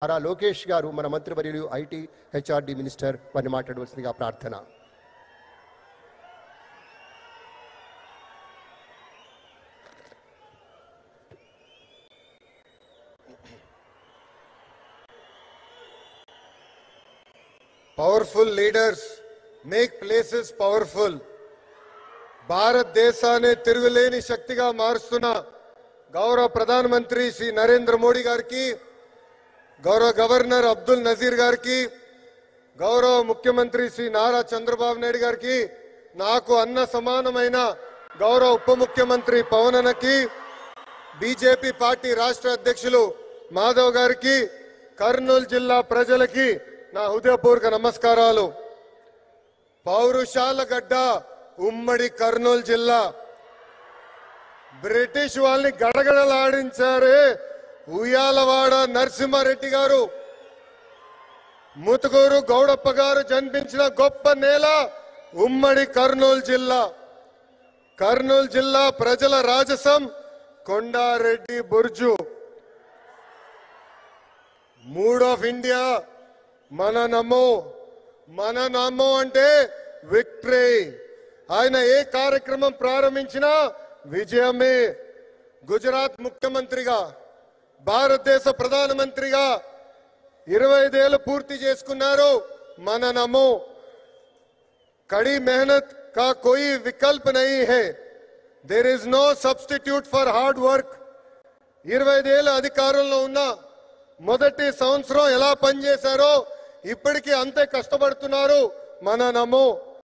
నారా లోకేష్ గారు మన మంత్రివర్యులు ఐటీ హెచ్ఆర్డి మినిస్టర్ వారిని మాట్లాడవలసిందిగా ప్రార్థన. Powerful leaders make places powerful. భారతదేశాన్ని తిరుగులేని శక్తిగా మారుస్తున్న గౌరవ ప్రధానమంత్రి శ్రీ నరేంద్ర మోడీ గారికి, గౌరవ గవర్నర్ అబ్దుల్ నజీర్ గారికి, గౌరవ ముఖ్యమంత్రి శ్రీ నారా చంద్రబాబు నాయుడు గారికి, నాకు అన్న సమానమైన గౌరవ ఉప ముఖ్యమంత్రి పవన్ అన్నకి, బీజేపీ పార్టీ రాష్ట్ర అధ్యక్షులు మాధవ్ గారికి, కర్నూలు జిల్లా ప్రజలకి నా హృదయపూర్వక నమస్కారాలు. పౌరుషాల గడ్డ ఉమ్మడి కర్నూలు జిల్లా. బ్రిటిష్ వాళ్ళని గడగడలాడించారే ఉయ్యాలవాడ నరసింహారెడ్డి గారు, ముతుకూరు గౌడప్ప గారు జన్మించిన గొప్ప నేల ఉమ్మడి కర్నూలు జిల్లా. కర్నూలు జిల్లా ప్రజల రాజసం కొండారెడ్డి బుర్జు. మూడ్ ఆఫ్ ఇండియా మన నమో అంటే విక్టరీ. ఆయన ఏ కార్యక్రమం ప్రారంభించినా విజయమే. గుజరాత్ ముఖ్యమంత్రిగా, భారతదేశ ప్రధానమంత్రిగా 25 ఏళ్ళు పూర్తి చేసుకున్నారు. మన నమో కड़ी मेहनत का कोई विकल्प नहीं है. There is no substitute for hard work. 25 ఏళ్ళ అధికారంలో ఉన్న మొదటి సంవత్సరం ఎలా పనిచేశారో ఇప్పటికీ అంతే కష్టపడుతున్నారు. మన నమో